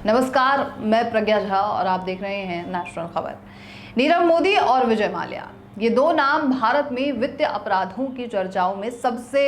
नमस्कार, मैं प्रज्ञा झा और आप देख रहे हैं नेशनल खबर। नीरव मोदी और विजय माल्या, ये दो नाम भारत में वित्तीय अपराधों की चर्चाओं में सबसे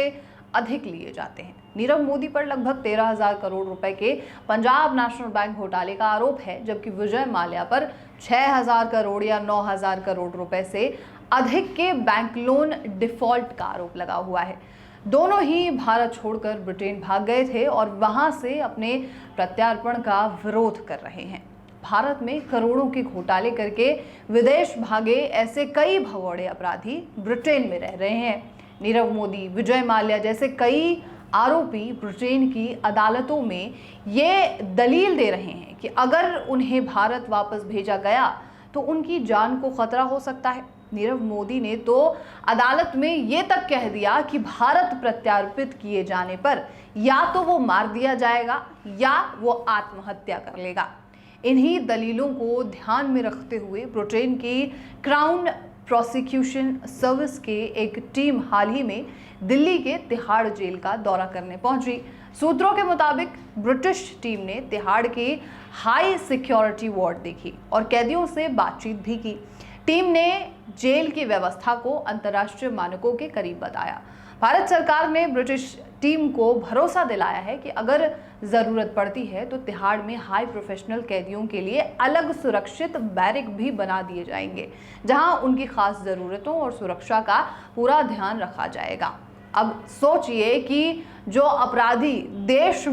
अधिक लिए जाते हैं। नीरव मोदी पर लगभग 13,000 करोड़ रुपए के पंजाब नेशनल बैंक घोटाले का आरोप है, जबकि विजय माल्या पर 6,000 करोड़ या 9,000 करोड़ रुपए से अधिक के बैंक लोन डिफॉल्ट का आरोप लगा हुआ है। दोनों ही भारत छोड़कर ब्रिटेन भाग गए थे और वहां से अपने प्रत्यार्पण का विरोध कर रहे हैं। भारत में करोड़ों के घोटाले करके विदेश भागे ऐसे कई भगोड़े अपराधी ब्रिटेन में रह रहे हैं। नीरव मोदी, विजय माल्या जैसे कई आरोपी ब्रिटेन की अदालतों में ये दलील दे रहे हैं कि अगर उन्हें भारत वापस भेजा गया तो उनकी जान को खतरा हो सकता है। नीरव मोदी ने तो अदालत में ये तक कह दिया कि भारत प्रत्यार्पित किए जाने पर या तो वो मार दिया जाएगा या वो आत्महत्या कर लेगा। इन्हीं दलीलों को ध्यान में रखते हुए ब्रिटेन की क्राउन प्रोसिक्यूशन सर्विस के एक टीम हाल ही में दिल्ली के तिहाड़ जेल का दौरा करने पहुंची। सूत्रों के मुताबिक ब्रिटिश टीम ने तिहाड़ के हाई सिक्योरिटी वार्ड देखी और कैदियों से बातचीत भी की। टीम ने जेल की व्यवस्था को अंतर्राष्ट्रीय मानकों के करीब बताया। भारत सरकार ने ब्रिटिश टीम को भरोसा दिलाया है कि अगर जरूरत पड़ती है तो तिहाड़ में हाई प्रोफेशनल कैदियों के लिए अलग सुरक्षित बैरिक भी बना दिए जाएंगे, जहां उनकी खास जरूरतों और सुरक्षा का पूरा ध्यान रखा जाएगा। अब सोचिए कि जो अपराधी देश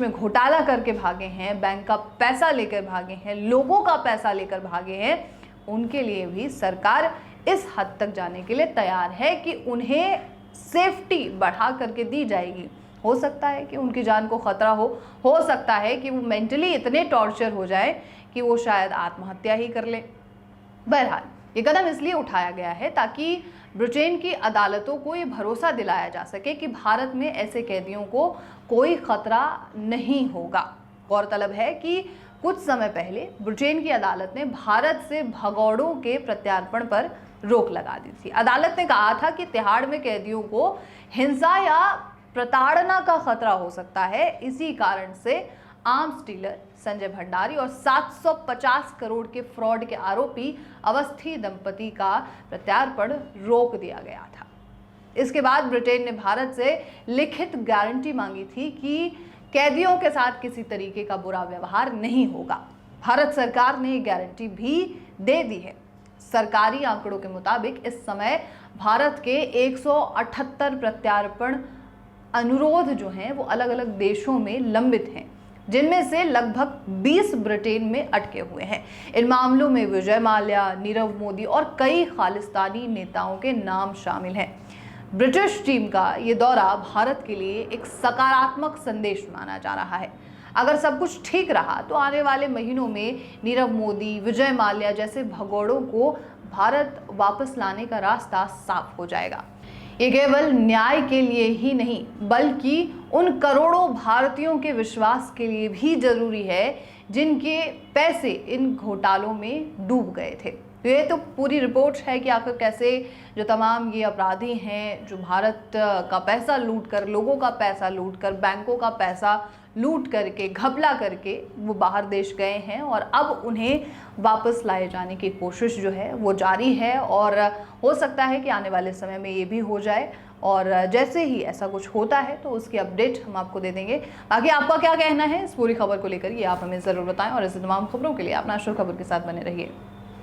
में घोटाला करके भागे हैं, बैंक का पैसा लेकर भागे हैं, लोगों का पैसा लेकर भागे हैं, उनके लिए भी सरकार इस हद तक जाने के लिए तैयार है कि उन्हें सेफ्टी बढ़ा करके दी जाएगी। हो सकता है कि उनकी जान को खतरा हो सकता है कि वो मेंटली इतने टॉर्चर हो जाए कि वो शायद आत्महत्या ही कर ले। बहरहाल ये कदम इसलिए उठाया गया है ताकि ब्रिटेन की अदालतों को ये भरोसा दिलाया जा सके कि भारत में ऐसे कैदियों को कोई खतरा नहीं होगा। गौरतलब है कि कुछ समय पहले ब्रिटेन की अदालत ने भारत से भगौड़ों के प्रत्यार्पण पर रोक लगा दी थी। अदालत ने कहा था कि तिहाड़ में कैदियों को हिंसा या प्रताड़ना का खतरा हो सकता है। इसी कारण से आर्म्स डीलर संजय भंडारी और 750 करोड़ के फ्रॉड के आरोपी अवस्थी दंपति का प्रत्यार्पण रोक दिया गया था। इसके बाद ब्रिटेन ने भारत से लिखित गारंटी मांगी थी कि कैदियों के साथ किसी तरीके का बुरा व्यवहार नहीं होगा। भारत सरकार ने गारंटी भी दे दी है। सरकारी आंकड़ों के मुताबिक इस समय भारत के 178 प्रत्यार्पण अनुरोध जो हैं वो अलग अलग देशों में लंबित हैं, जिनमें से लगभग 20 ब्रिटेन में अटके हुए हैं। इन मामलों में विजय माल्या, नीरव मोदी और कई खालिस्तानी नेताओं के नाम शामिल हैं। ब्रिटिश टीम का ये दौरा भारत के लिए एक सकारात्मक संदेश माना जा रहा है। अगर सब कुछ ठीक रहा तो आने वाले महीनों में नीरव मोदी, विजय माल्या जैसे भगोड़ों को भारत वापस लाने का रास्ता साफ हो जाएगा। ये केवल न्याय के लिए ही नहीं बल्कि उन करोड़ों भारतीयों के विश्वास के लिए भी जरूरी है जिनके पैसे इन घोटालों में डूब गए थे। तो ये तो पूरी रिपोर्ट है कि आखिर कैसे जो तमाम ये अपराधी हैं जो भारत का पैसा लूट कर, लोगों का पैसा लूट कर, बैंकों का पैसा लूट करके, घपला करके वो बाहर देश गए हैं और अब उन्हें वापस लाए जाने की कोशिश जो है वो जारी है। और हो सकता है कि आने वाले समय में ये भी हो जाए और जैसे ही ऐसा कुछ होता है तो उसकी अपडेट हम आपको दे देंगे। बाकी आपका क्या कहना है इस पूरी खबर को लेकर ये आप हमें ज़रूर बताएं और ऐसे तमाम खबरों के लिए आप नेशनल खबर के साथ बने रहिए।